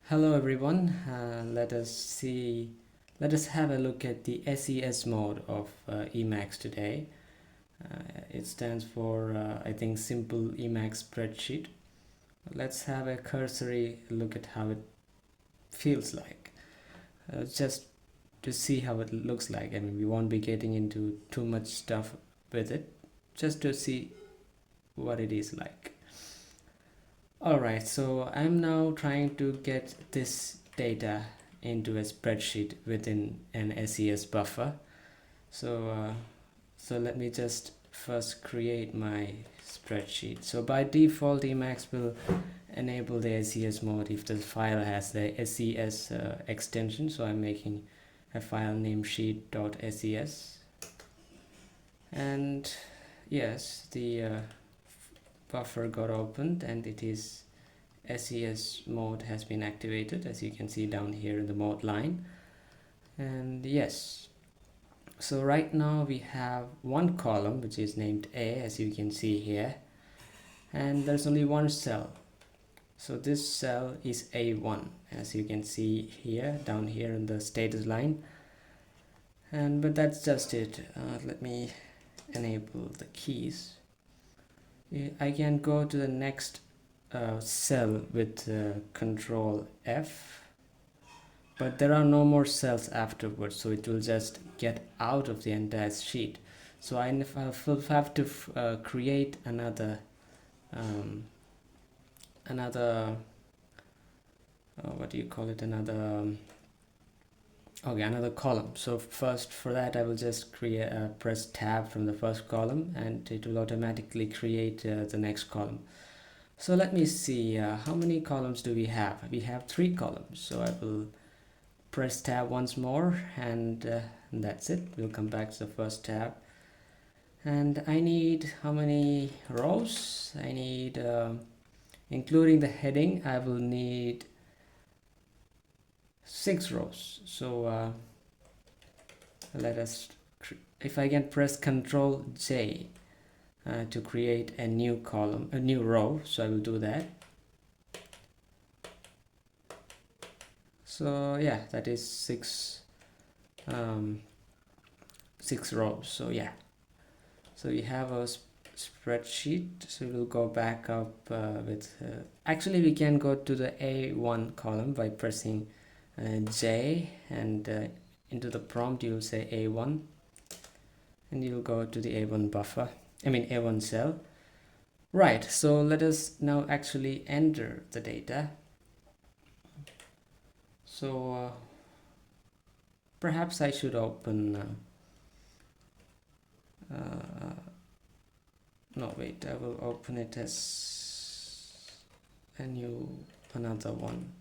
Hello everyone. Let us have a look at the SES mode of Emacs today. It stands for I think simple Emacs spreadsheet. Let's have a cursory look at how it feels like, just to see how it looks like. I mean, we won't be getting into too much stuff with it, just to see what it is like. Alright, so I'm now trying to get this data into a spreadsheet within an SES buffer. So let me just first create my spreadsheet. So by default, Emacs will enable the SES mode if the file has the SES extension. So I'm making a file named sheet.ses, and yes, the buffer got opened and it is SES mode has been activated, as you can see down here in the mode line. And yes, so right now we have one column which is named A, as you can see here, and there's only one cell. So this cell is A1, as you can see here down here in the status line. But that's just it. Let me enable the keys. I can go to the next cell with control F, but there are no more cells afterwards, so it will just get out of the entire sheet. So I will have to create another what do you call it, another column. So first, for that, I will just press tab from the first column and it will automatically create the next column. So let me see, how many columns do we have? We have 3 columns. So I will press tab once more, and that's it. We'll come back to the first tab. And I need how many rows? I need, including the heading, I will need 6 rows. So let us, if I can press Ctrl J to create a new column, a new row, so I will do that. So yeah, that is 6 rows. So yeah, so we have a spreadsheet. So we'll go back up with actually we can go to the A1 column by pressing J, and into the prompt you'll say A1, and you'll go to the A1 buffer, I mean A1 cell. Right, so let us now actually enter the data. So perhaps I should open no, wait, I will open it as another one.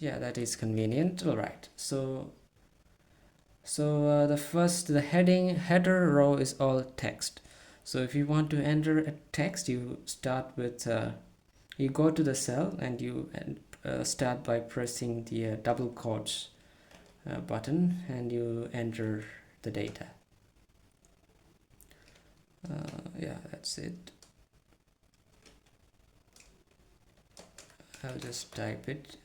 Yeah, that is convenient. All right, so the header row is all text. So if you want to enter a text, you start with you go to the cell and you start by pressing the double quotes button, and you enter the data. Yeah, that's it. I'll just type it,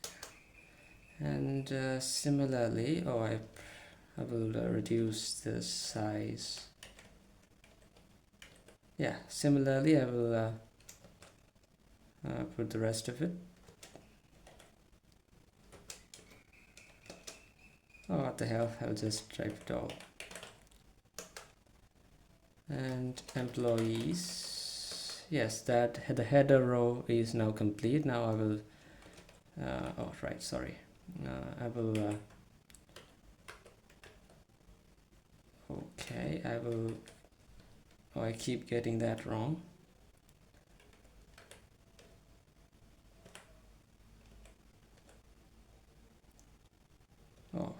and similarly, I will reduce the size. Yeah, similarly I will put the rest of it. Oh, what the hell, I'll just type it all. And employees, yes, that the header row is now complete. Now I will oh right, sorry, I will okay, I will, oh, I keep getting that wrong. Oh,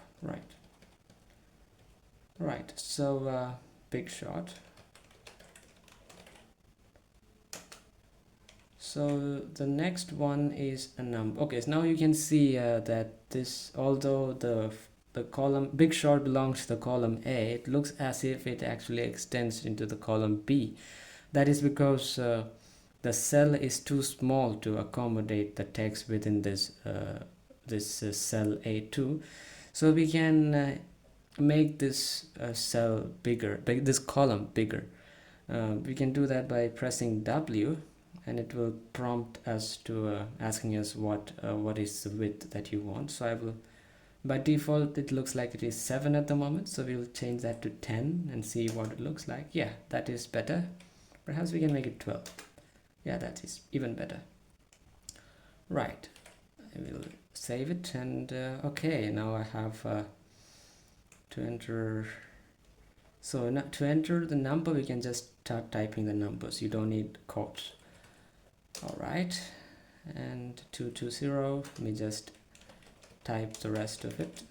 right, so big shot. So the next one is a number. Okay, so now you can see that this, although the column big shot belongs to the column A, it looks as if it actually extends into the column B. That is because the cell is too small to accommodate the text within this cell A2. So we can make this cell bigger, this column bigger. We can do that by pressing W, and it will prompt us to asking us what is the width that you want. So I will, by default it looks like it is 7 at the moment, so we will change that to 10 and see what it looks like. Yeah, that is better. Perhaps we can make it 12. Yeah, that is even better. Right, I will save it, and okay, now I have to enter. So to enter the number, we can just start typing the numbers. You don't need quotes. All right, and 220, let me just type the rest of it.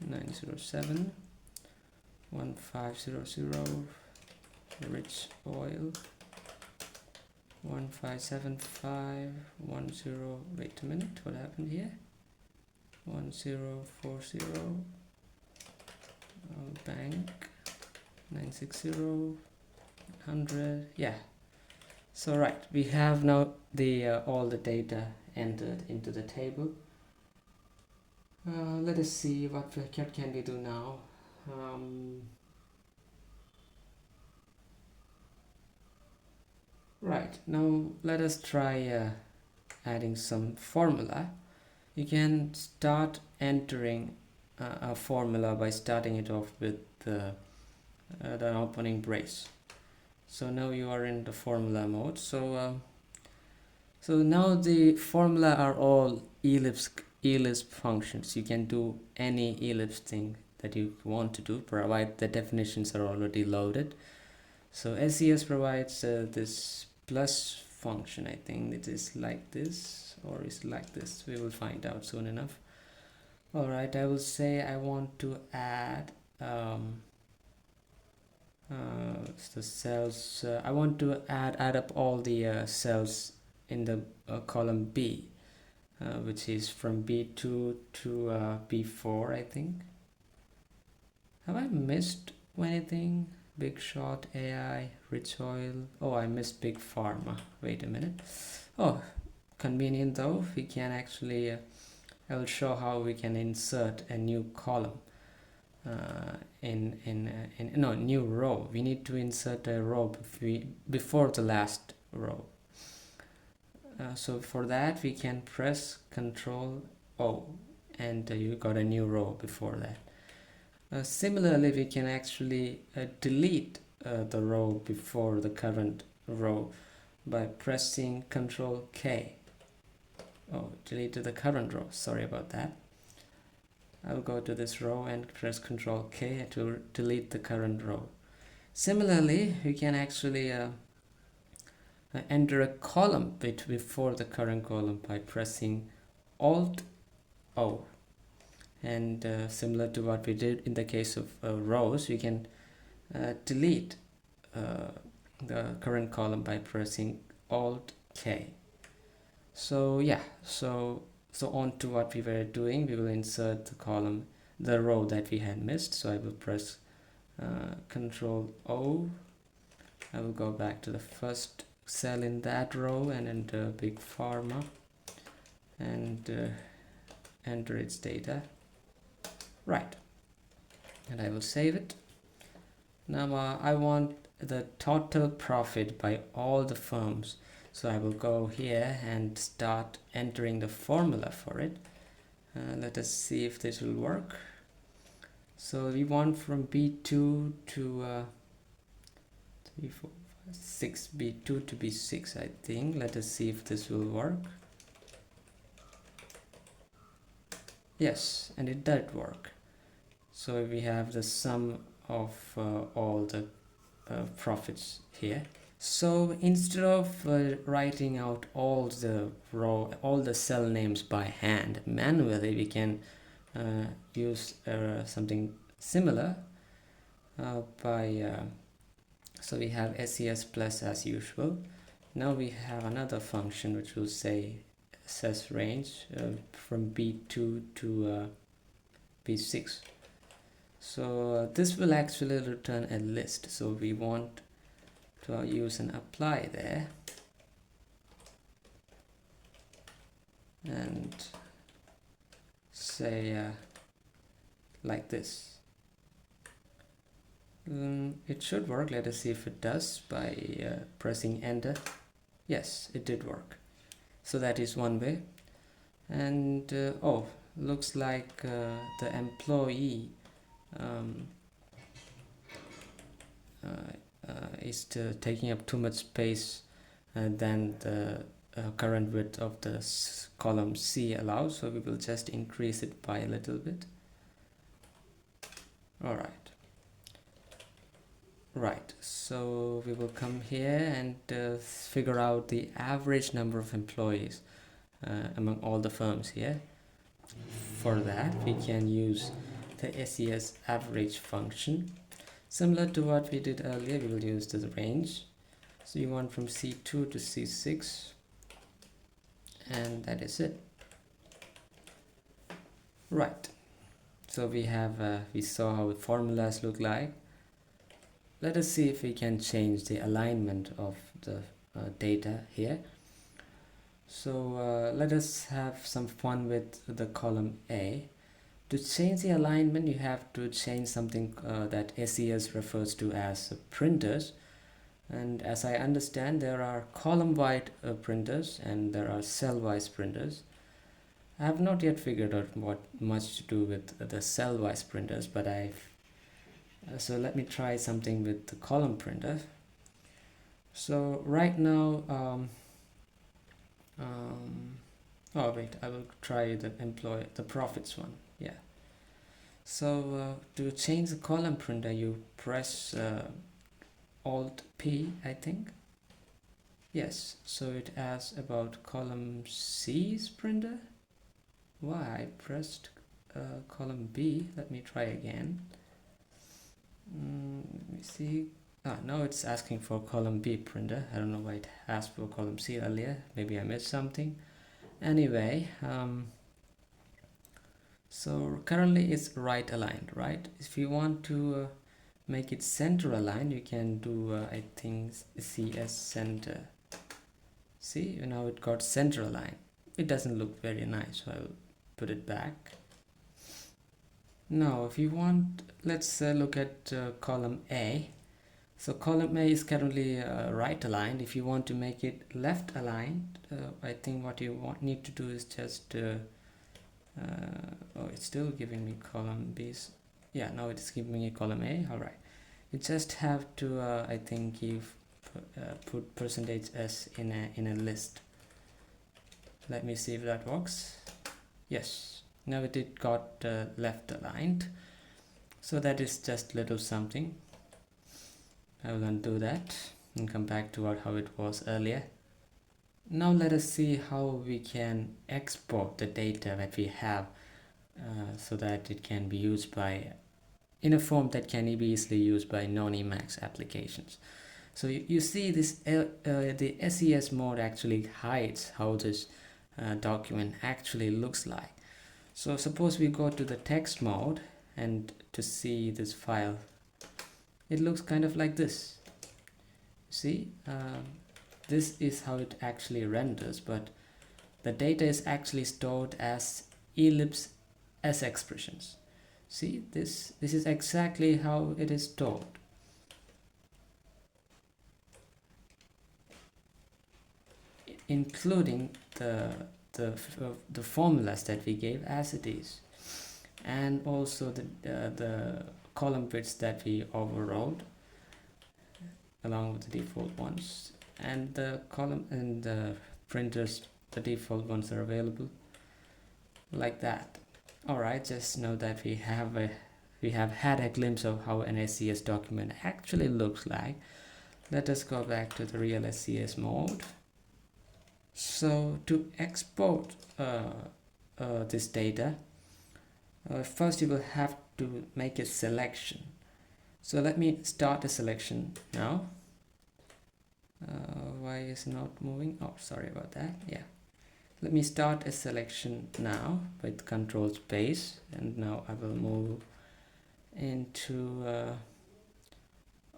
907 1500 rich oil 1575 10. Wait a minute, what happened here? 1040 bank 960 100. Yeah, so right, we have now the all the data entered into the table. Let us see what can we do now. Right, now let us try adding some formula. You can start entering a formula by starting it off with the opening brace. So now you are in the formula mode. So now the formula are all ellipse functions. You can do any ellipse thing that you want to do, provided the definitions are already loaded. So SES provides this plus function. I think it is like this, or is like this. We will find out soon enough. All right, I will say I want to add the cells. I want to add up all the cells in the column B, which is from B2 to B4, I think. Have I missed anything? Big Shot, AI, Rich Oil. Oh, I missed Big Pharma. Wait a minute. Oh, convenient though. We can actually I will show how we can insert a new column new row. We need to insert a row before the last row. So for that we can press Ctrl O, and you got a new row before that. Similarly, we can actually delete the row before the current row by pressing Ctrl K. Oh, deleted the current row, sorry about that. I'll go to this row and press Ctrl K to delete the current row. Similarly, we can actually enter a column before the current column by pressing Alt O. And similar to what we did in the case of rows, we can delete the current column by pressing Alt K. So yeah, so on to what we were doing, we will insert the row that we had missed. So I will press Ctrl O. I will go back to the first cell in that row and enter Big Pharma and enter its data. Right, and I will save it. Now I want the total profit by all the firms. So I will go here and start entering the formula for it. Let us see if this will work. So we want from B2 to 3, 4, 5, 6, B2 to B6, I think. Let us see if this will work. Yes, and it did work. So we have the sum of all the profits here. So instead of writing out all the cell names by hand manually, we can use something similar so we have SES plus as usual. Now we have another function which will say ses range from B2 to B6. So this will actually return a list. So we want to use an apply there and say like this. It should work. Let us see if it does by pressing enter. Yes, it did work. So that is one way. And oh, looks like the employee is taking up too much space than the current width of the column C allows, so we will just increase it by a little bit. Right, so we will come here and figure out the average number of employees among all the firms here. For that, we can use the ses average function. Similar to what we did earlier, we will use the range. So you want from C2 to C6, and that is it. Right, so we saw how the formulas look like. Let us see if we can change the alignment of the data here. So let us have some fun with the column A. To change the alignment, you have to change something that SES refers to as printers. And as I understand, there are column-wide printers and there are cell-wise printers. I have not yet figured out what much to do with the cell-wise printers, but so let me try something with the column printer. So right now, oh wait, I will try the profits one. Yeah. So to change the column printer, you press Alt P, I think. Yes, so it asks about column C's printer. Why I pressed column B. Let me try again. Let me see. Now it's asking for column B printer. I don't know why it asked for column C earlier. Maybe I missed something. Anyway, so currently it's right aligned, right? If you want to make it center aligned, you can do I think CS center. See, now it got center aligned. It doesn't look very nice, so I will put it back. Now if you want, let's look at column A. So column A is currently right aligned. If you want to make it left aligned, I think what you need to do is just oh, it's still giving me column B's. Yeah, now it's giving me column A. All right, you just have to I think put %s in a list. Let me see if that works. Yes, now it got left aligned. So that is just little something. I will undo that and come back to how it was earlier. Now let us see how we can export the data that we have so that it can be used in a form that can be easily used by non-Emacs applications. So you see this the SES mode actually hides how this document actually looks like. So suppose we go to the text mode and to see this file, it looks kind of like this. See, this is how it actually renders, but the data is actually stored as ellipse S expressions. See, this is exactly how it is stored. Including the formulas that we gave as it is, and also the column widths that we overrode along with the default ones, and the column and the printers, the default ones are available like that. All right, just know that we have had a glimpse of how an SES document actually looks like. Let us go back to the real SES mode. So to export this data, first you will have to make a selection. So let me start a selection now. Why is not moving? Oh, sorry about that. Yeah, let me start a selection now with control space, and now I will move into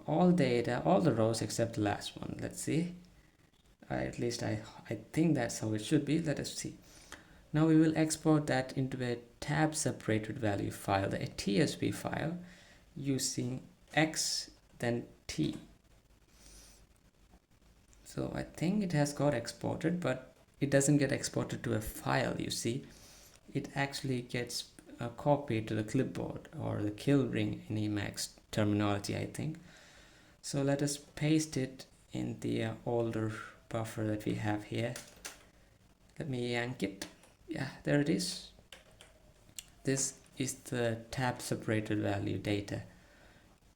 all data, all the rows except the last one. Let's see. At least I think that's how it should be. Let us see. Now we will export that into a tab separated value file, a TSV file, using X then T. So I think it has got exported, but it doesn't get exported to a file, you see. It actually gets copied to the clipboard, or the kill ring in Emacs terminology, I think. So let us paste it in the older buffer that we have here. Let me yank it. Yeah, there it is. This is the tab separated value data.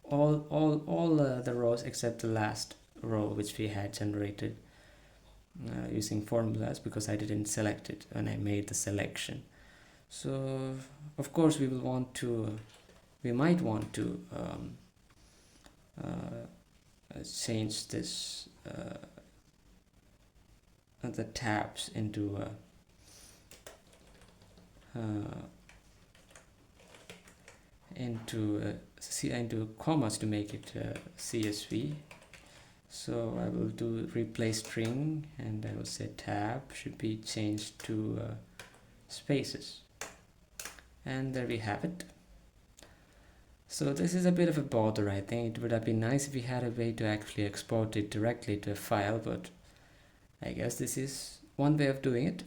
All the rows except the last row, which we had generated using formulas, because I didn't select it when I made the selection. So of course we might want to change this the tabs into commas to make it CSV. So I will do replace string, and I will say tab should be changed to spaces, and there we have it. So this is a bit of a bother. I think it would have been nice if we had a way to actually export it directly to a file, but I guess this is one way of doing it.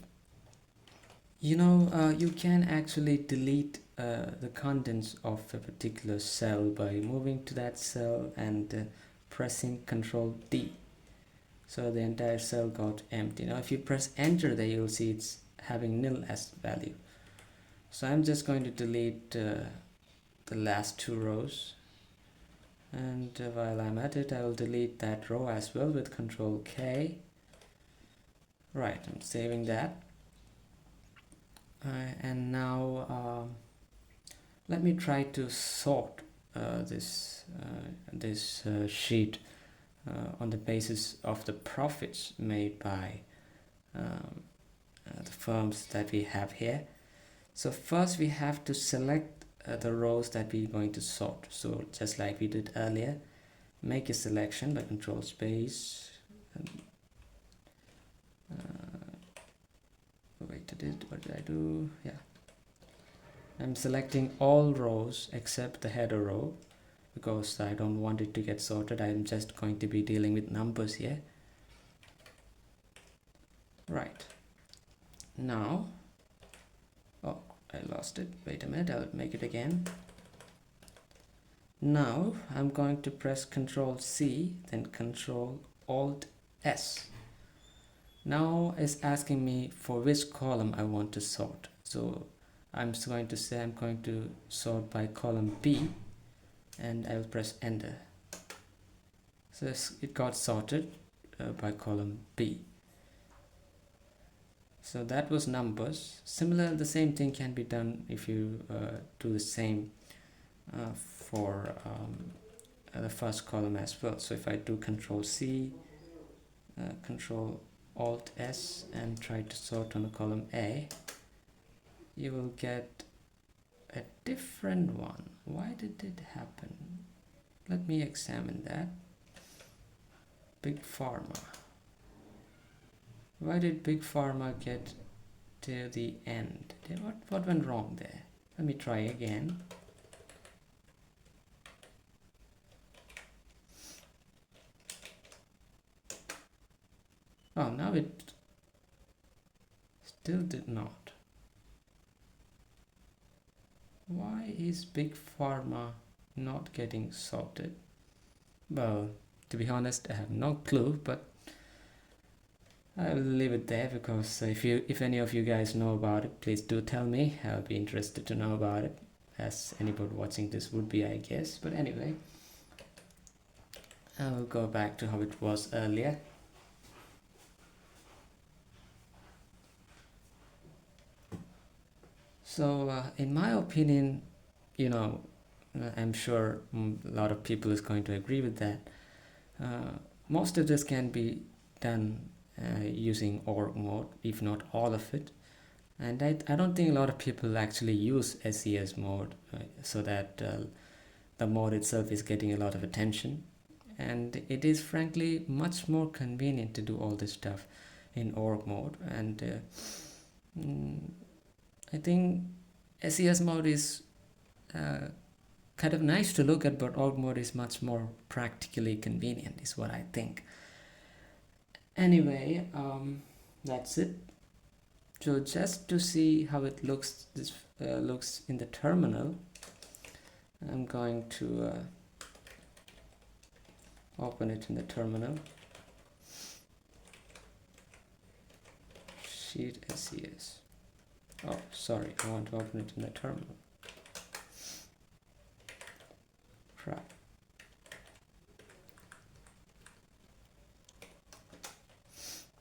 You know, you can actually delete the contents of a particular cell by moving to that cell and pressing Ctrl D. So the entire cell got empty. Now if you press enter there, you'll see it's having nil as value. So I'm just going to delete the last two rows, and while I'm at it, I will delete that row as well with Ctrl K. Right, I'm saving that. And now let me try to sort this sheet on the basis of the profits made by the firms that we have here. So first we have to select the rows that we're going to sort. So just like we did earlier, make a selection by Control Space. And, what did I do? Yeah, I'm selecting all rows except the header row, because I don't want it to get sorted. I'm just going to be dealing with numbers here. Right, now, oh, I lost it. Wait a minute, I'll make it again. Now I'm going to press Ctrl C, then Ctrl Alt S. Now it's asking me for which column I want to sort. So I'm going to say I'm going to sort by column B, and I will press enter. So it got sorted by column B. So that was numbers. Similar, the same thing can be done if you do the same for the first column as well. So if I do Control C, Control Alt S, and try to sort on the column A, you will get a different one. Why did it happen? Let me examine that. Big Pharma. Why did Big Pharma get to the end? What went wrong there? Let me try again. Oh, now it still did not. Why is Big Pharma not getting sorted? Well, to be honest, I have no clue, but I will leave it there, because if any of you guys know about it, please do tell me. I'll be interested to know about it, as anybody watching this would be, I guess. But anyway, I will go back to how it was earlier. So in my opinion, you know, I'm sure a lot of people is going to agree with that. Most of this can be done using org mode, if not all of it. And I don't think a lot of people actually use ses mode so that the mode itself is getting a lot of attention. and it is frankly much more convenient to do all this stuff in org mode. And I think SES mode is kind of nice to look at, but org mode is much more practically convenient, is what I think. Anyway, that's it. So just to see how it looks, this looks in the terminal, I'm going to open it in the terminal. Sheet SES. Oh, sorry, I want to open it in the terminal. Crap.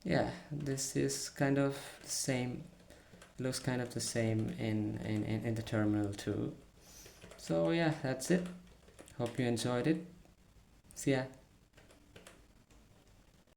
Yeah, this is kind of the same, looks kind of the same in the terminal too. So yeah, that's it. Hope you enjoyed it. See ya.